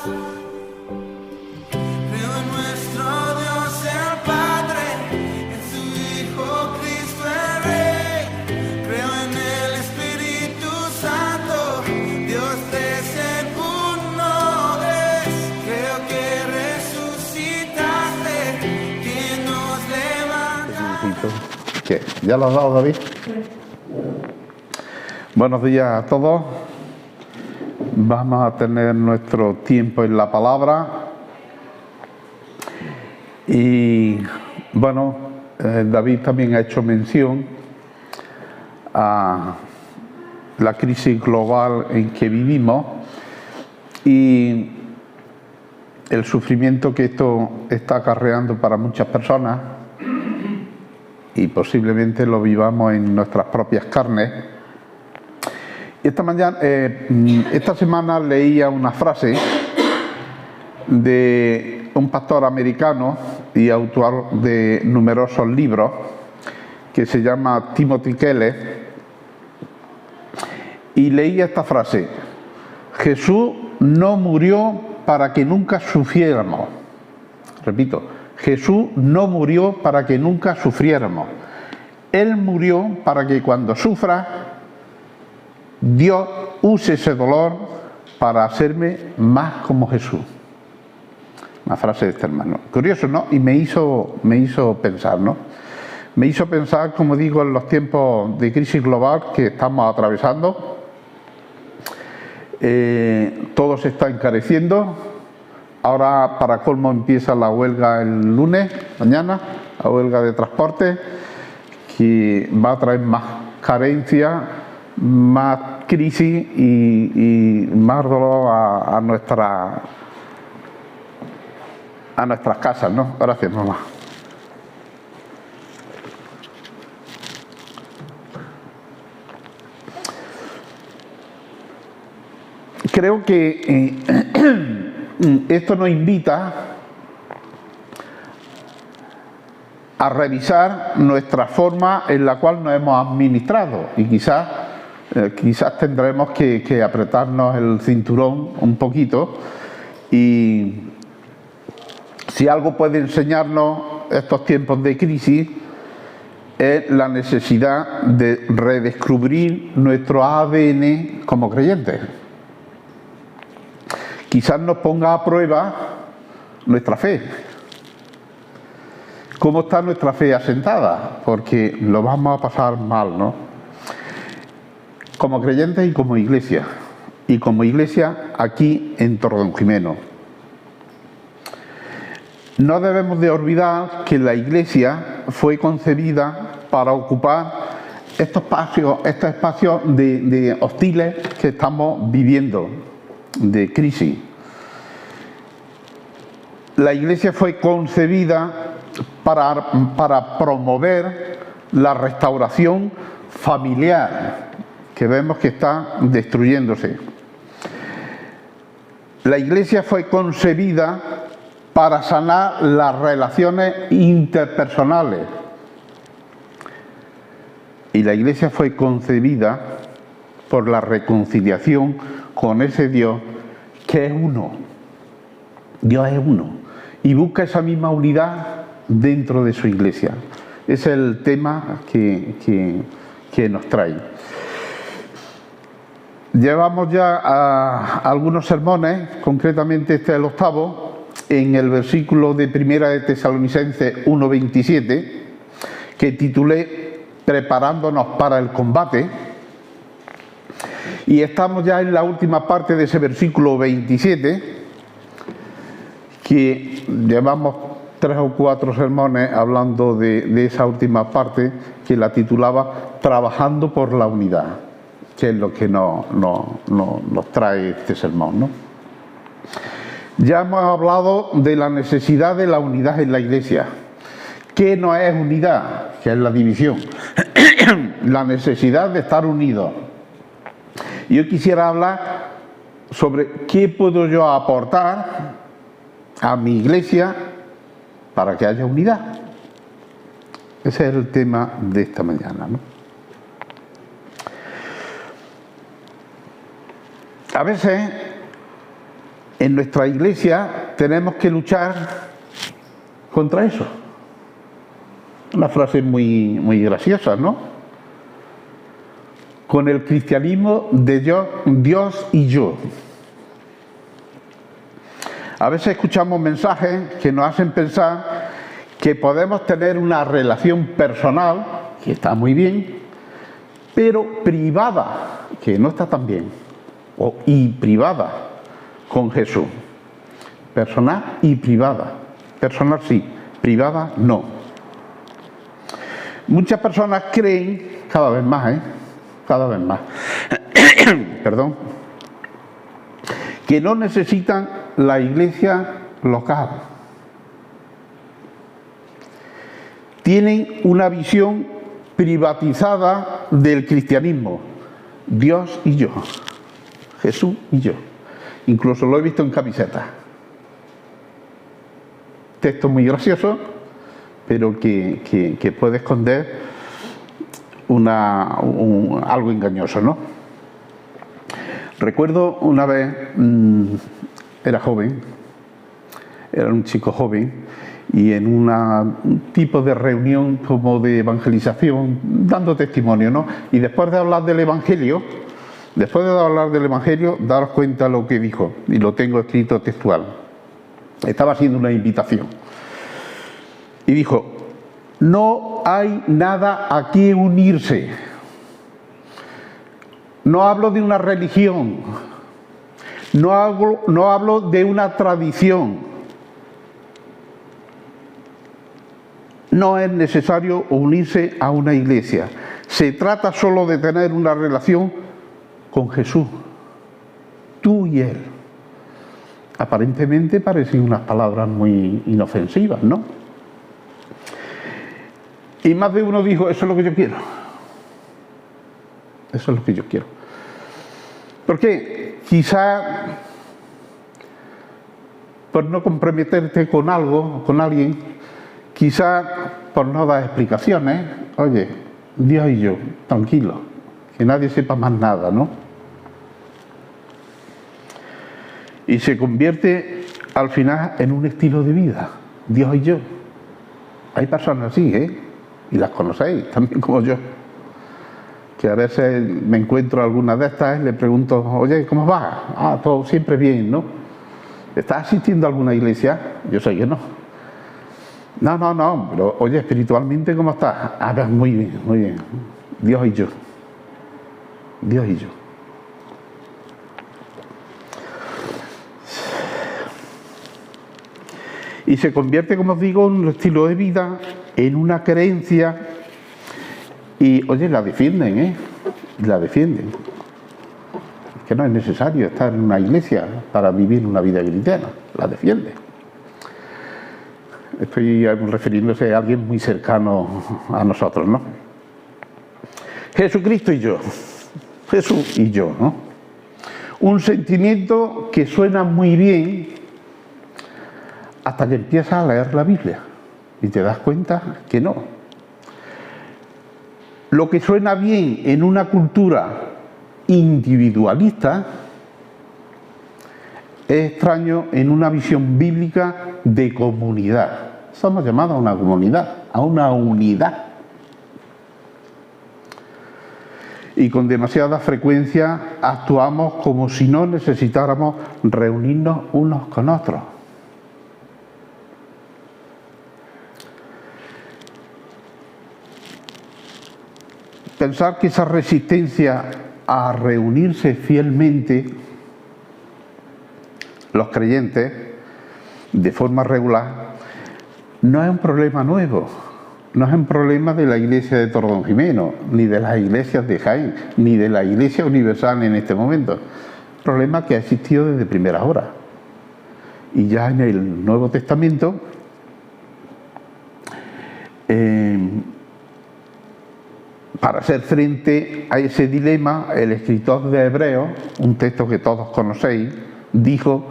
Creo en nuestro Dios el Padre, en su Hijo Cristo el Rey. Creo en el Espíritu Santo, Dios tres en uno es. Creo que resucitaste, que nos levantaste. ¿Qué? ¿Ya lo has dado, David? Buenos días a todos. Vamos a tener nuestro tiempo en la palabra. Y bueno, David también ha hecho mención a la crisis global en que vivimos y el sufrimiento que esto está acarreando para muchas personas, y posiblemente lo vivamos en nuestras propias carnes. Esta semana leía una frase de un pastor americano y autor de numerosos libros que se llama Timothy Keller, y leía esta frase: Jesús no murió para que nunca sufriéramos. Repito, Jesús no murió para que nunca sufriéramos. Él murió para que cuando sufra, Dios use ese dolor para hacerme más como Jesús. Una frase de este hermano. Curioso, ¿no? Y me hizo pensar, ¿no? Me hizo pensar, como digo, en los tiempos de crisis global que estamos atravesando. Todo se está encareciendo. Ahora, para colmo, empieza la huelga el lunes, mañana, la huelga de transporte, que va a traer más carencia, más crisis y más dolor a nuestras casas, ¿no? Gracias, mamá. Creo que esto nos invita a revisar nuestra forma en la cual nos hemos administrado, y quizás tendremos que apretarnos el cinturón un poquito. Y si algo puede enseñarnos estos tiempos de crisis es la necesidad de redescubrir nuestro ADN como creyentes. Quizás nos ponga a prueba nuestra fe. ¿Cómo está nuestra fe asentada? Porque lo vamos a pasar mal, ¿no? Como creyentes y como iglesia. Y como iglesia aquí en Torredonjimeno. No debemos de olvidar que la iglesia fue concebida para ocupar estos espacios de hostiles que estamos viviendo, de crisis. La iglesia fue concebida para promover la restauración familiar, que vemos que está destruyéndose. La iglesia fue concebida para sanar las relaciones interpersonales. Y la iglesia fue concebida por la reconciliación con ese Dios que es uno. Dios es uno. Y busca esa misma unidad dentro de su iglesia. Ese es el tema que nos trae. Llevamos ya algunos sermones, concretamente este es el octavo, en el versículo de Primera de Tesalonicenses 1:27, que titulé Preparándonos para el combate. Y estamos ya en la última parte de ese versículo 27, que llevamos 3 o 4 sermones hablando de esa última parte, que la titulaba Trabajando por la unidad, que es lo que nos trae este sermón, ¿no? Ya hemos hablado de la necesidad de la unidad en la iglesia. ¿Qué no es unidad? Que es la división. La necesidad de estar unidos. Yo quisiera hablar sobre qué puedo yo aportar a mi iglesia para que haya unidad. Ese es el tema de esta mañana, ¿no? A veces En nuestra iglesia tenemos que luchar contra eso. Una frase muy graciosa, ¿no? Con el cristianismo de Dios y yo. A veces escuchamos mensajes que nos hacen pensar que podemos tener una relación personal, que está muy bien, pero privada, que no está tan bien, y privada con Jesús. Personal y privada. Personal sí, privada no. Muchas personas creen, cada vez más, perdón, que no necesitan la iglesia local. Tienen una visión privatizada del cristianismo. Dios y yo. Jesús y yo. Incluso lo he visto en camisetas. Texto muy gracioso, pero que puede esconder algo engañoso, ¿no? Recuerdo una vez, era joven, era un chico joven, y en un tipo de reunión como de evangelización, dando testimonio, ¿no? Y después de hablar del Evangelio, daros cuenta lo que dijo, y lo tengo escrito textual. Estaba haciendo una invitación. Y dijo, no hay nada a qué unirse. No hablo de una religión. No hablo de una tradición. No es necesario unirse a una iglesia. Se trata solo de tener una relación con Jesús. Tú y Él. Aparentemente parecen unas palabras muy inofensivas, ¿no? Y más de uno dijo, eso es lo que yo quiero. Eso es lo que yo quiero. Porque quizá por no comprometerte con algo, con alguien, quizá por no dar explicaciones, oye, Dios y yo, tranquilo, que nadie sepa más nada, ¿no? Y se convierte al final en un estilo de vida, Dios y yo. Hay personas así, ¿eh? Y las conocéis, también como yo. Que a veces me encuentro algunas de estas y le pregunto, oye, ¿cómo va? Ah, todo siempre bien, ¿no? ¿Estás asistiendo a alguna iglesia? Yo sé que no. No, pero oye, espiritualmente, ¿cómo estás? Ah, pues muy bien, muy bien. Dios y yo. Dios y yo. Y se convierte, como os digo, en un estilo de vida, en una creencia. Y, oye, la defienden, ¿eh? La defienden. Es que no es necesario estar en una iglesia para vivir una vida cristiana. La defienden. Estoy refiriéndose a alguien muy cercano a nosotros, ¿no? Jesucristo y yo. Jesús y yo, ¿no? Un sentimiento que suena muy bien hasta que empiezas a leer la Biblia y te das cuenta que no. Lo que suena bien en una cultura individualista es extraño en una visión bíblica de comunidad. Somos llamados a una comunidad, a una unidad. Y con demasiada frecuencia actuamos como si no necesitáramos reunirnos unos con otros. Pensar que esa resistencia a reunirse fielmente, los creyentes, de forma regular, no es un problema nuevo, no es un problema de la iglesia de Tordón-Jimeno, ni de las iglesias de Jaén, ni de la iglesia universal en este momento. Es un problema que ha existido desde primeras horas. Y ya en el Nuevo Testamento, para hacer frente a ese dilema, el escritor de Hebreos, un texto que todos conocéis, dijo,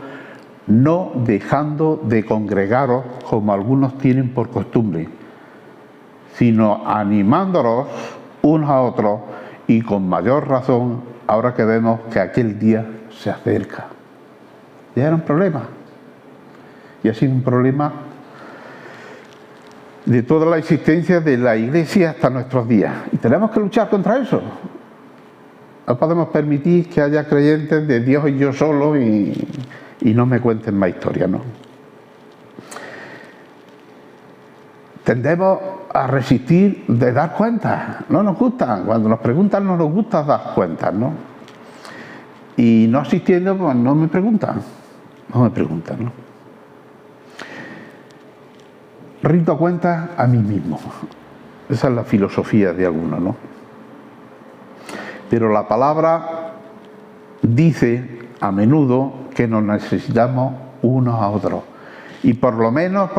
no dejando de congregaros como algunos tienen por costumbre, sino animándolos unos a otros y con mayor razón ahora que vemos que aquel día se acerca. ya era un problema. Y ha sido un problema de toda la existencia de la Iglesia hasta nuestros días. Y tenemos que luchar contra eso. No podemos permitir que haya creyentes de Dios y yo solo y no me cuenten más historias, ¿no? Tendemos a resistir de dar cuentas. No nos gusta. Cuando nos preguntan no nos gusta dar cuentas, ¿no? Y no asistiendo, pues no me preguntan. No me preguntan, ¿no? Rindo cuentas a mí mismo. Esa es la filosofía de algunos, ¿no? Pero la palabra dice a menudo que nos necesitamos unos a otros. Y por lo menos,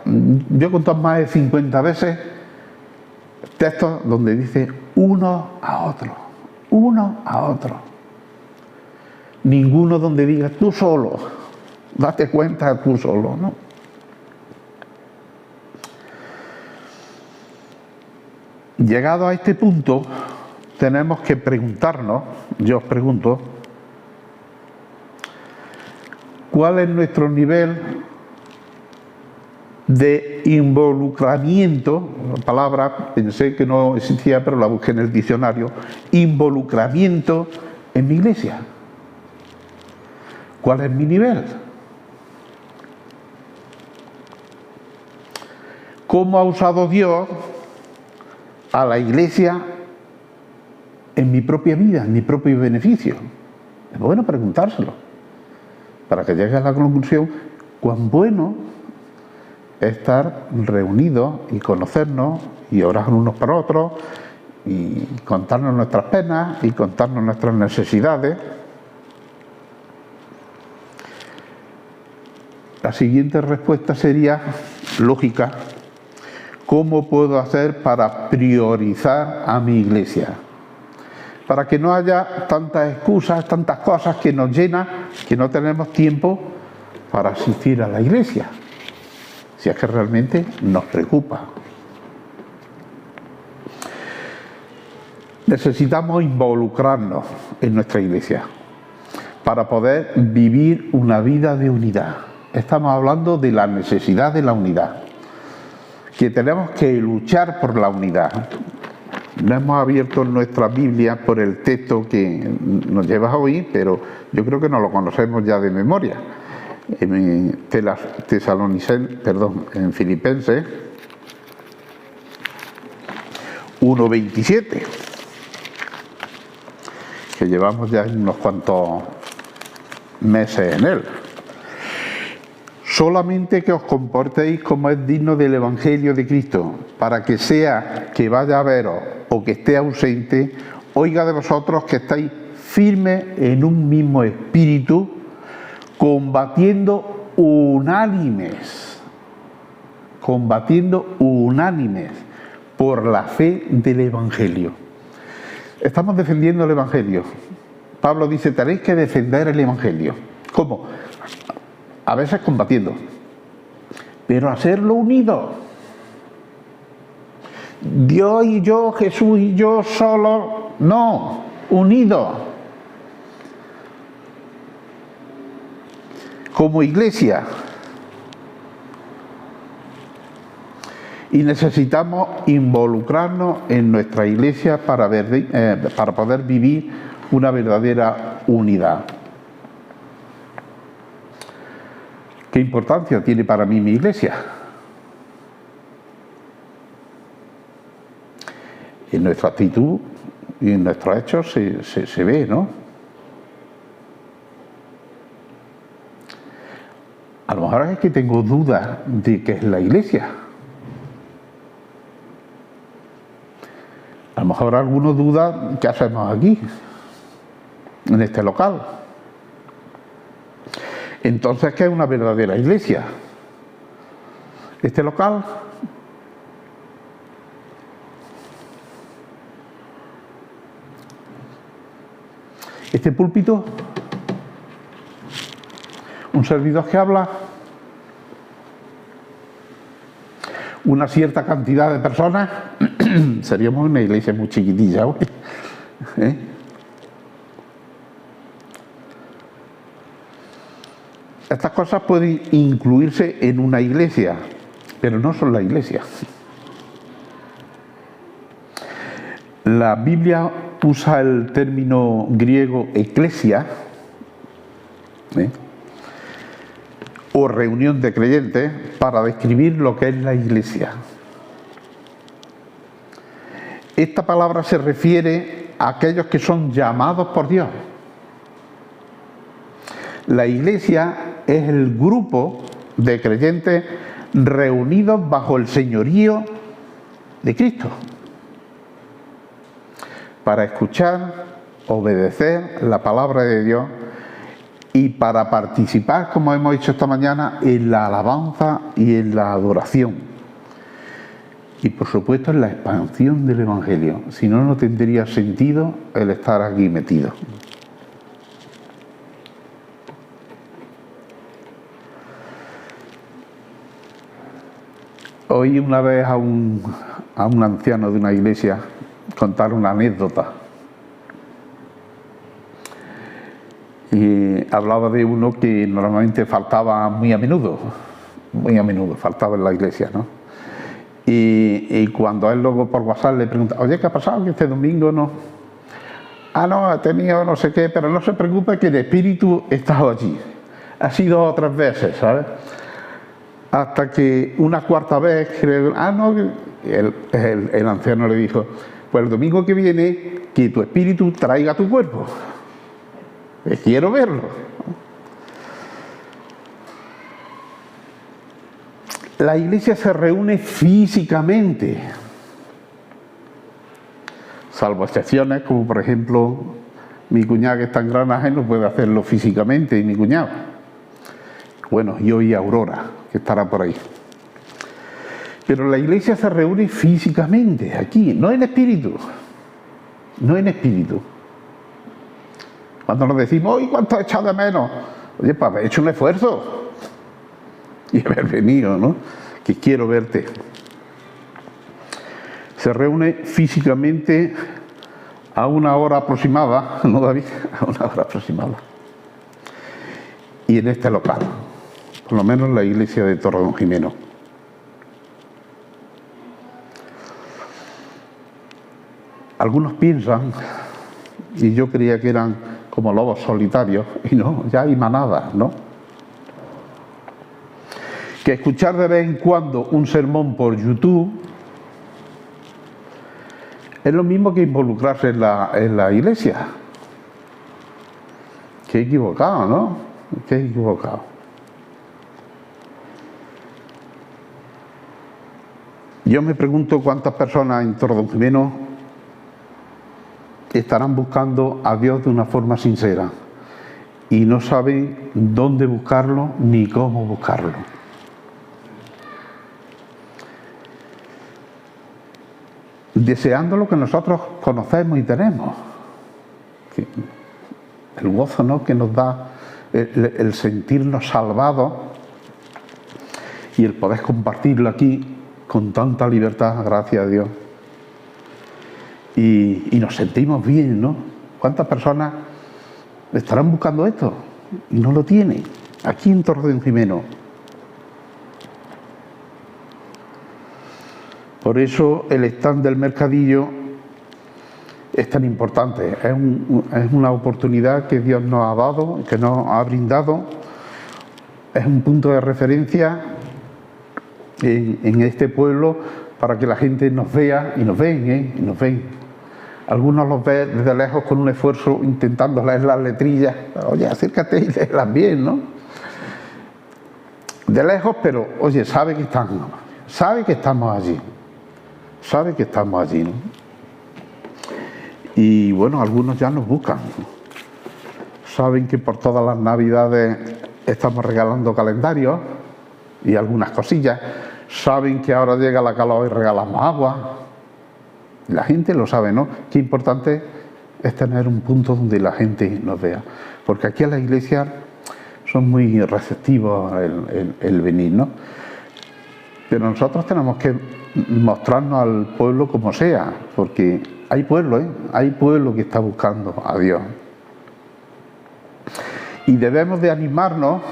yo he contado más de 50 veces textos donde dice uno a otro. Ninguno donde diga tú solo, date cuenta tú solo, ¿no? Llegado a este punto, tenemos que preguntarnos, yo os pregunto, ¿cuál es nuestro nivel de involucramiento? La palabra pensé que no existía, pero la busqué en el diccionario. Involucramiento en mi iglesia. ¿Cuál es mi nivel? ¿Cómo ha usado Dios a la iglesia en mi propia vida, en mi propio beneficio? Es bueno preguntárselo, para que llegue a la conclusión cuán bueno es estar reunidos y conocernos y orar unos por otros y contarnos nuestras penas y contarnos nuestras necesidades. La siguiente respuesta sería lógica: ¿cómo puedo hacer para priorizar a mi iglesia? Para que no haya tantas excusas, tantas cosas que nos llenan, que no tenemos tiempo para asistir a la iglesia, si es que realmente nos preocupa. Necesitamos involucrarnos en nuestra iglesia para poder vivir una vida de unidad. Estamos hablando de la necesidad de la unidad, que tenemos que luchar por la unidad. No hemos abierto nuestra Biblia por el texto que nos lleva hoy, pero yo creo que no lo conocemos ya de memoria. En Filipenses 1:27, que llevamos ya unos cuantos meses en él. Solamente que os comportéis como es digno del Evangelio de Cristo, para que sea que vaya a veros o que esté ausente, oiga de vosotros que estáis firmes en un mismo espíritu, combatiendo unánimes por la fe del Evangelio. Estamos defendiendo el Evangelio. Pablo dice, tenéis que defender el Evangelio. ¿Cómo? A veces combatiendo, pero hacerlo unido. Dios y yo, Jesús y yo solo, no, unido. Como iglesia. Y necesitamos involucrarnos en nuestra iglesia para poder vivir una verdadera unidad. ¿Qué importancia tiene para mí mi iglesia? En nuestra actitud y en nuestros hechos se ve, ¿no? A lo mejor es que tengo dudas de qué es la iglesia. A lo mejor alguno duda qué hacemos aquí, en este local. Entonces, ¿qué es una verdadera iglesia? Este local, este púlpito, un servidor que habla, una cierta cantidad de personas, seríamos una iglesia muy chiquitilla, ¿eh? Estas cosas pueden incluirse en una iglesia, pero no son la iglesia. La Biblia usa el término griego eclesia, o reunión de creyentes, para describir lo que es la iglesia. Esta palabra se refiere a aquellos que son llamados por Dios. La iglesia es el grupo de creyentes reunidos bajo el señorío de Cristo para escuchar, obedecer la palabra de Dios y para participar, como hemos hecho esta mañana, en la alabanza y en la adoración. Y por supuesto en la expansión del Evangelio. Si no, no tendría sentido el estar aquí metido. Oí una vez a un anciano de una iglesia contar una anécdota. Y hablaba de uno que normalmente faltaba muy a menudo faltaba en la iglesia, ¿no? Y cuando él luego por WhatsApp le pregunta, oye, ¿qué ha pasado? Que este domingo no... Ah, no, he tenido no sé qué, pero no se preocupe que el espíritu ha estado allí. Ha sido 2 o 3 veces, ¿sabes? Hasta que una cuarta vez, creo, el anciano le dijo, pues el domingo que viene, que tu espíritu traiga tu cuerpo. Quiero verlo. La iglesia se reúne físicamente, salvo excepciones, como por ejemplo mi cuñada que está en Granaje no puede hacerlo físicamente, y mi cuñado. Bueno, y hoy Aurora, que estará por ahí. Pero la iglesia se reúne físicamente, aquí, no en espíritu. No en espíritu. Cuando nos decimos, ¡ay, cuánto he echado de menos! Oye, pues haber hecho un esfuerzo y haber venido, ¿no? Que quiero verte. Se reúne físicamente a una hora aproximada, ¿no, David? A una hora aproximada. Y en este local, por lo menos la iglesia de Torredonjimeno. Algunos piensan, y yo creía que eran como lobos solitarios, y no, ya hay manadas, ¿no? Que escuchar de vez en cuando un sermón por YouTube es lo mismo que involucrarse en la iglesia. Qué equivocado, ¿no? Qué equivocado. Yo me pregunto cuántas personas en Torredonjimeno estarán buscando a Dios de una forma sincera y no saben dónde buscarlo ni cómo buscarlo. Deseando lo que nosotros conocemos y tenemos. El gozo, ¿no?, que nos da el sentirnos salvados y el poder compartirlo aquí con tanta libertad, gracias a Dios. Y nos sentimos bien, ¿no? ¿Cuántas personas estarán buscando esto y no lo tienen? Aquí en Torredonjimeno. Por eso el stand del mercadillo es tan importante. Es una oportunidad que Dios nos ha dado, que nos ha brindado. Es un punto de referencia en este pueblo para que la gente nos vea y nos ven, y nos ven. Algunos los ven desde lejos con un esfuerzo intentando leer las letrillas. Oye, acércate y léelas bien, ¿no? De lejos, pero oye, sabe que estamos allí. Sabe que estamos allí, ¿no? Y bueno, algunos ya nos buscan. Saben que por todas las navidades estamos regalando calendarios y algunas cosillas. Saben que ahora llega la calor y regalamos agua. La gente lo sabe, ¿no? Qué importante es tener un punto donde la gente nos vea. Porque aquí a la iglesia son muy receptivos el venir, ¿no? Pero nosotros tenemos que mostrarnos al pueblo como sea, porque hay pueblo, hay pueblo que está buscando a Dios. Y debemos de animarnos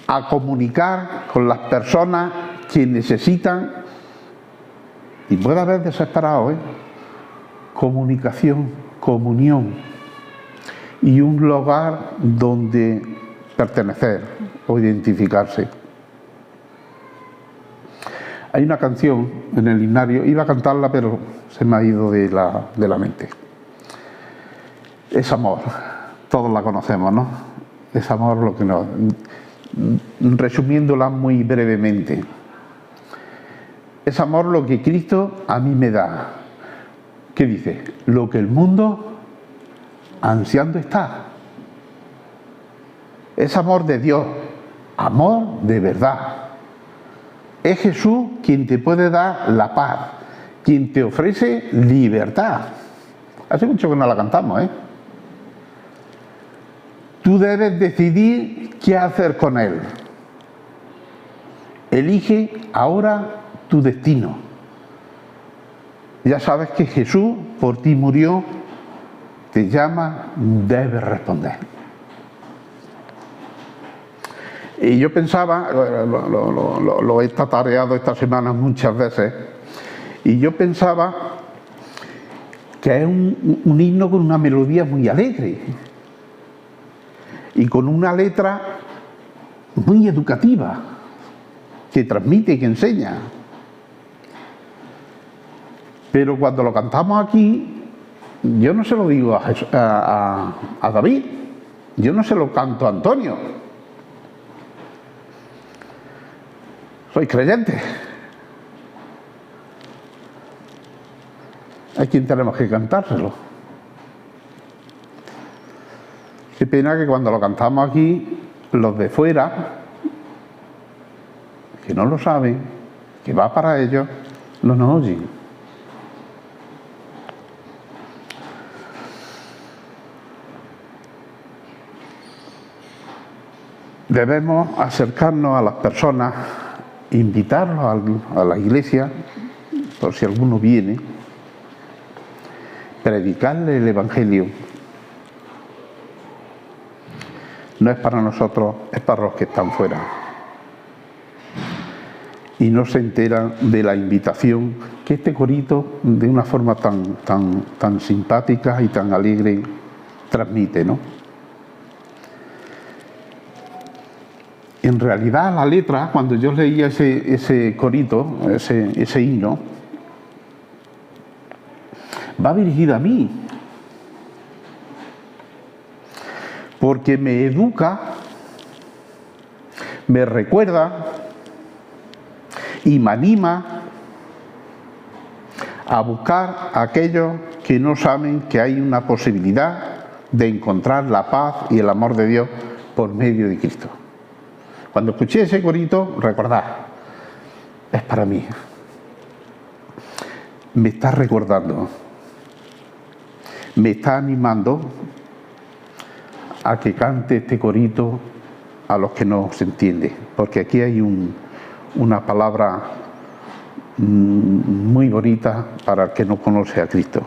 a comunicar con las personas que necesitan, y puede haber desesperados, comunicación, comunión y un lugar donde pertenecer o identificarse. Hay una canción en el himnario, iba a cantarla pero se me ha ido de la mente. Es amor, todos la conocemos, ¿no? Es amor lo que nos... Resumiéndola muy brevemente, es amor lo que Cristo a mí me da. ¿Qué dice? Lo que el mundo ansiando está. Es amor de Dios, amor de verdad. Es Jesús quien te puede dar la paz, quien te ofrece libertad. Hace mucho que no la cantamos, ¿eh? Tú debes decidir qué hacer con Él. Elige ahora tu destino. Ya sabes que Jesús por ti murió, te llama, debes responder. Y yo pensaba, lo he tatareado esta semana muchas veces, y yo pensaba que es un himno con una melodía muy alegre y con una letra muy educativa, que transmite y que enseña. Pero cuando lo cantamos aquí, yo no se lo digo a David, yo no se lo canto a Antonio. Soy creyente. ¿A quién tenemos que cantárselo? Qué pena que cuando lo cantamos aquí, los de fuera, que no lo saben, que va para ellos, no nos oyen. Debemos acercarnos a las personas, invitarlos a la iglesia, por si alguno viene, predicarle el Evangelio. No es para nosotros, es para los que están fuera. Y no se enteran de la invitación que este corito, de una forma tan simpática y tan alegre, transmite, ¿no? En realidad la letra, cuando yo leía ese corito, ese himno, va dirigida a mí, porque me educa, me recuerda y me anima a buscar a aquellos que no saben que hay una posibilidad de encontrar la paz y el amor de Dios por medio de Cristo. Cuando escuché ese corito, recordad, es para mí. Me está recordando, me está animando a que cante este corito a los que no se entiende, porque aquí hay una palabra muy bonita para el que no conoce a Cristo.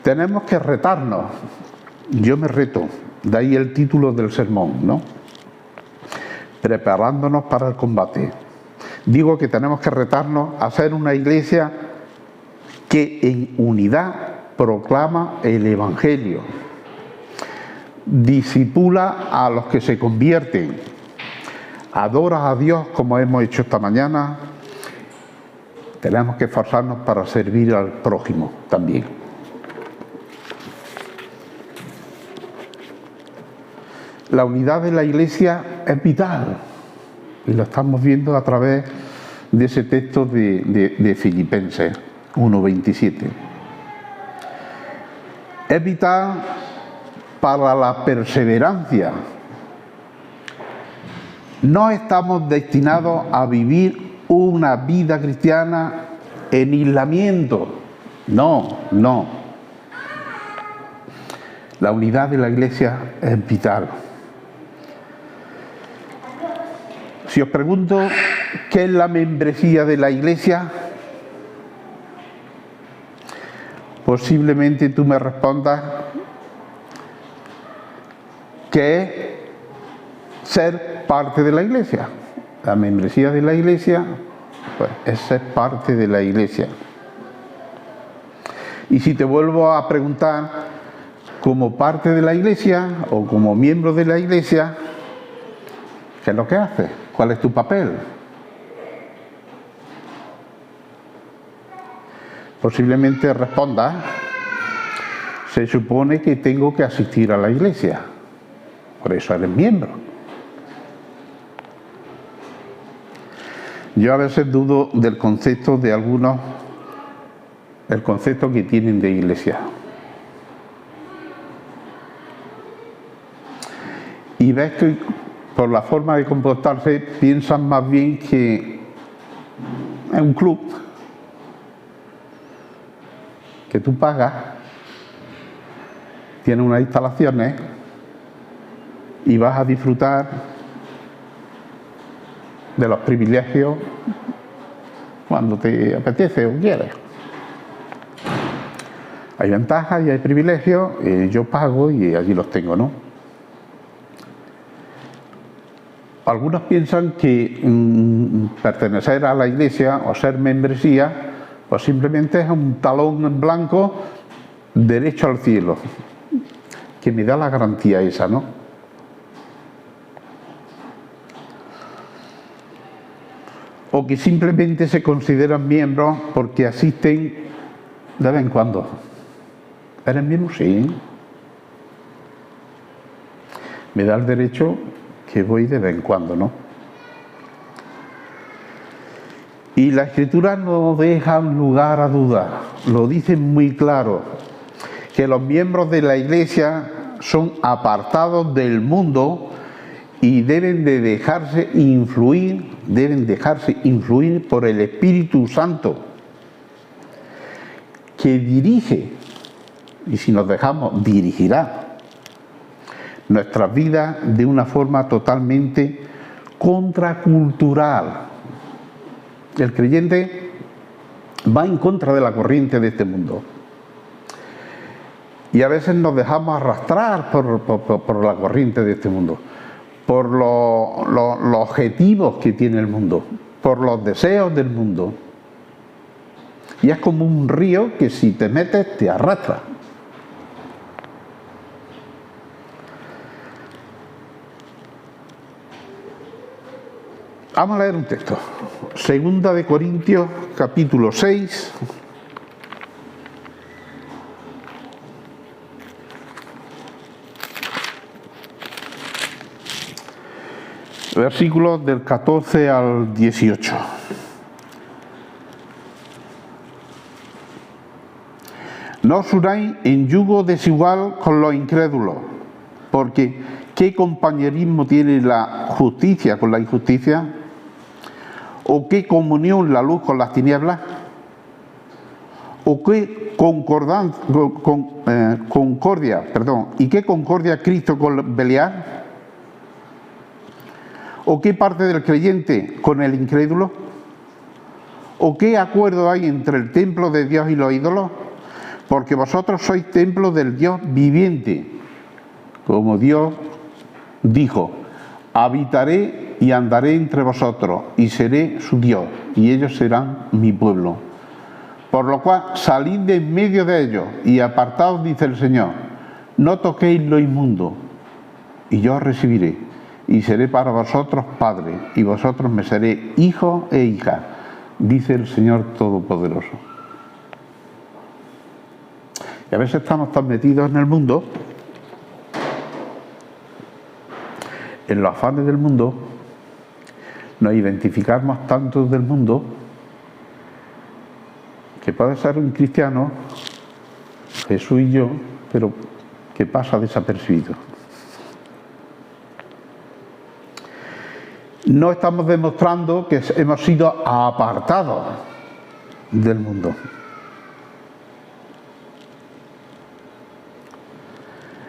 Tenemos que retarnos. Yo me reto, de ahí el título del sermón, ¿no? Preparándonos para el combate. Digo que tenemos que retarnos a ser una iglesia que en unidad proclama el Evangelio, discipula a los que se convierten, adora a Dios como hemos hecho esta mañana. Tenemos que esforzarnos para servir al prójimo también. La unidad de la iglesia es vital y lo estamos viendo a través de ese texto de Filipenses 1:27. Es vital para la perseverancia. No estamos destinados a vivir una vida cristiana en aislamiento. No. La unidad de la iglesia es vital. Si os pregunto qué es la membresía de la iglesia, posiblemente tú me respondas que es ser parte de la Iglesia. La membresía de la Iglesia, pues, es ser parte de la Iglesia. Y si te vuelvo a preguntar, como parte de la Iglesia o como miembro de la Iglesia, ¿qué es lo que haces? ¿Cuál es tu papel? Posiblemente respondas: se supone que tengo que asistir a la Iglesia, por eso eres miembro. Yo a veces dudo del concepto de algunos, el concepto que tienen de Iglesia. Y ves que por la forma de comportarse piensan más bien que es un club que tú pagas, tiene unas instalaciones y vas a disfrutar de los privilegios cuando te apetece o quieres. Hay ventajas y hay privilegios, yo pago y allí los tengo, ¿no? Algunos piensan que pertenecer a la Iglesia o ser membresía pues simplemente es un talón en blanco derecho al cielo, que me da la garantía esa, ¿no? O que simplemente se consideran miembros porque asisten de vez en cuando. ¿Eres miembro? Sí. Me da el derecho que voy de vez en cuando, ¿no? Y la Escritura no deja lugar a dudas, lo dice muy claro, que los miembros de la Iglesia son apartados del mundo y deben dejarse influir por el Espíritu Santo, que dirige, y si nos dejamos, dirigirá nuestras vidas de una forma totalmente contracultural. El creyente va en contra de la corriente de este mundo. Y a veces nos dejamos arrastrar por la corriente de este mundo, por los objetivos que tiene el mundo, por los deseos del mundo. Y es como un río que si te metes te arrastra. Vamos a leer un texto. Segunda de Corintios, capítulo 6. Versículos del 14 al 18. No os unáis en yugo desigual con los incrédulos, porque ¿qué compañerismo tiene la justicia con la injusticia? ¿O qué comunión la luz con las tinieblas? ¿O qué ¿Y qué concordia Cristo con Belial? ¿O qué parte del creyente con el incrédulo? ¿O qué acuerdo hay entre el templo de Dios y los ídolos? Porque vosotros sois templo del Dios viviente. Como Dios dijo: habitaré y andaré entre vosotros, y seré su Dios, y ellos serán mi pueblo. Por lo cual, salid de en medio de ellos, y apartaos, dice el Señor, no toquéis lo inmundo, y yo os recibiré, y seré para vosotros padre, y vosotros me seré hijos e hijas, dice el Señor Todopoderoso. Y a veces estamos tan metidos en el mundo, en los afanes del mundo, nos identificamos tanto del mundo, que puede ser un cristiano, Jesús y yo, pero que pasa desapercibido. No estamos demostrando que hemos sido apartados del mundo.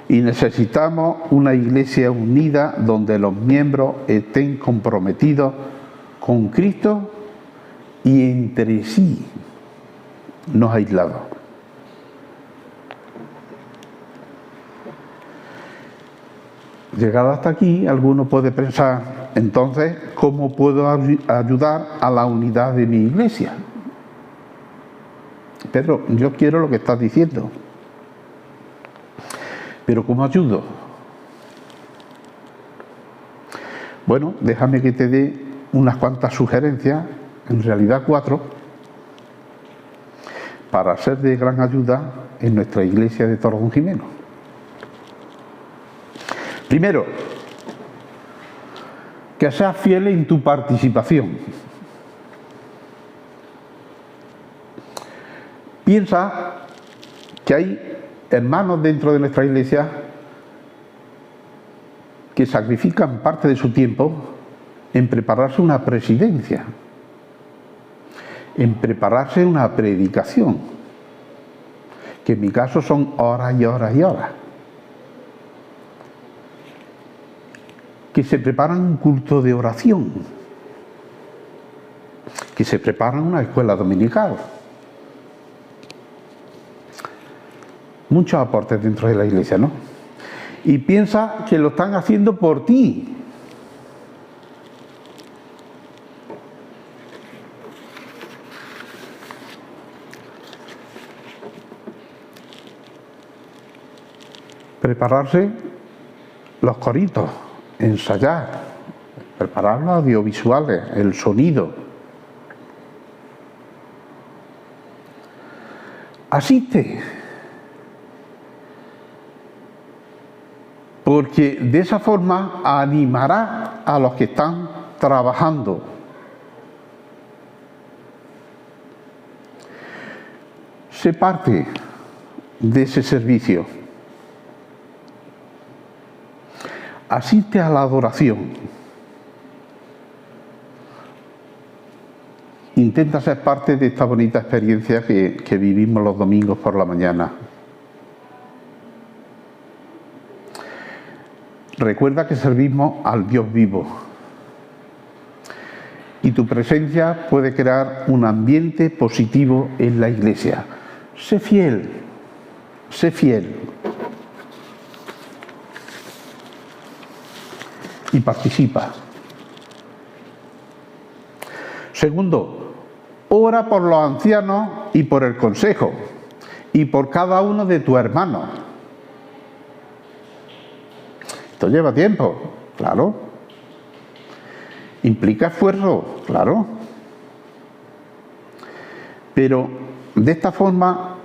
Y necesitamos una iglesia unida donde los miembros estén comprometidos con Cristo y entre sí, no aislados. Llegado hasta aquí, alguno puede pensar, entonces, ¿cómo puedo ayudar a la unidad de mi iglesia? Pedro, yo quiero lo que estás diciendo, pero ¿cómo ayudo? Bueno, déjame que te dé unas cuantas sugerencias, en realidad 4, para ser de gran ayuda en nuestra iglesia de Torredonjimeno. Primero, que seas fiel en tu participación. Piensa que hay hermanos dentro de nuestra iglesia que sacrifican parte de su tiempo en prepararse una presidencia, en prepararse una predicación, que en mi caso son horas y horas y horas, que se preparan un culto de oración, que se preparan una escuela dominical. Muchos aportes dentro de la iglesia, ¿no? Y piensa que lo están haciendo por ti. Prepararse los coritos, ensayar, preparar los audiovisuales, el sonido. Asiste. Porque de esa forma animará a los que están trabajando. Sé parte de ese servicio. Asiste a la adoración. Intenta ser parte de esta bonita experiencia que vivimos los domingos por la mañana. Recuerda que servimos al Dios vivo y tu presencia puede crear un ambiente positivo en la iglesia. Sé fiel, sé fiel y participa. Segundo, ora por los ancianos y por el consejo y por cada uno de tus hermanos. Esto lleva tiempo, claro. Implica esfuerzo, claro. Pero de esta forma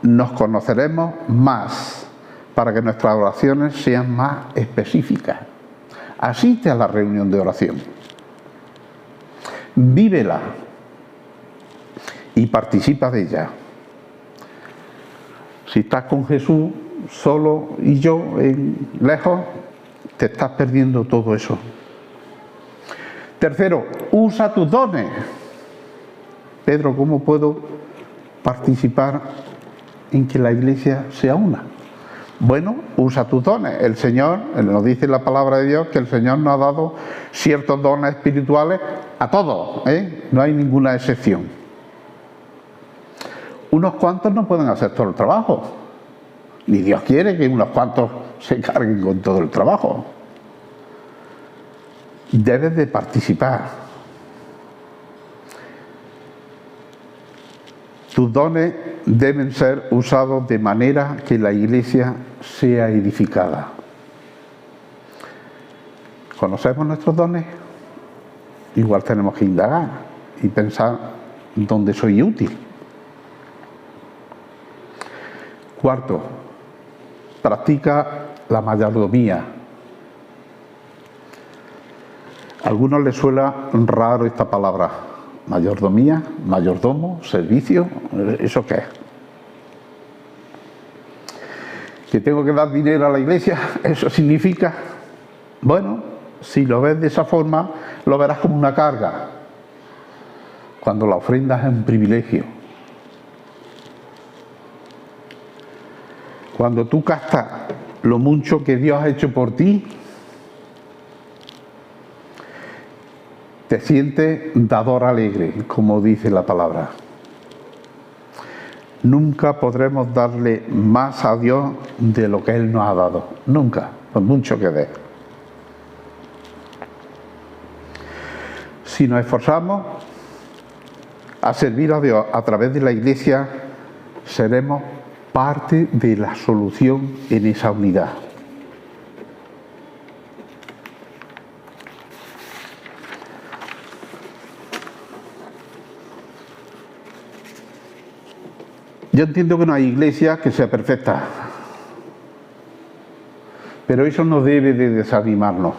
nos conoceremos más para que nuestras oraciones sean más específicas. Asiste a la reunión de oración. Vívela y participa de ella. Si estás con Jesús solo y yo lejos, te estás perdiendo todo eso. Tercero, usa tus dones. Pedro, ¿cómo puedo participar en que la iglesia sea una? Bueno, usa tus dones. El Señor, nos dice la palabra de Dios, que el Señor nos ha dado ciertos dones espirituales a todos, no hay ninguna excepción. Unos cuantos no pueden hacer todo el trabajo. Ni Dios quiere que unos cuantos se carguen con todo el trabajo. Debes de participar. Tus dones deben ser usados de manera que la iglesia sea edificada. ¿Conocemos nuestros dones? Igual tenemos que indagar y pensar dónde soy útil. Cuarto, practica la mayordomía. A algunos les suena raro esta palabra. Mayordomía, mayordomo, servicio, ¿eso qué es? ¿Que tengo que dar dinero a la iglesia? ¿Eso significa? Bueno, si lo ves de esa forma, lo verás como una carga. Cuando la ofrenda es un privilegio. Cuando tú gastas lo mucho que Dios ha hecho por ti, te sientes dador alegre, como dice la palabra. Nunca podremos darle más a Dios de lo que Él nos ha dado. Nunca. pues mucho que ver. Si nos esforzamos a servir a Dios a través de la Iglesia, seremos parte de la solución en esa unidad. Yo entiendo que no hay iglesia que sea perfecta, pero eso no debe de desanimarnos.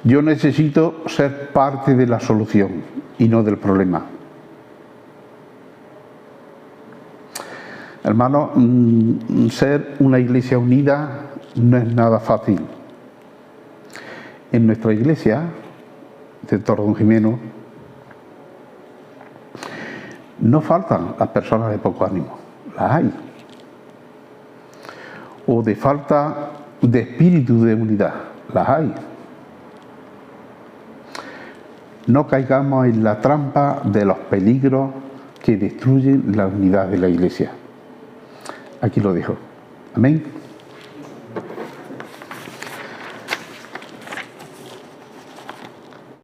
Yo necesito ser parte de la solución y no del problema. Hermanos, ser una iglesia unida no es nada fácil. En nuestra iglesia de Torredonjimeno no faltan las personas de poco ánimo, las hay. O de falta de espíritu de unidad, las hay. No caigamos en la trampa de los peligros que destruyen la unidad de la Iglesia. Aquí lo dejo. Amén.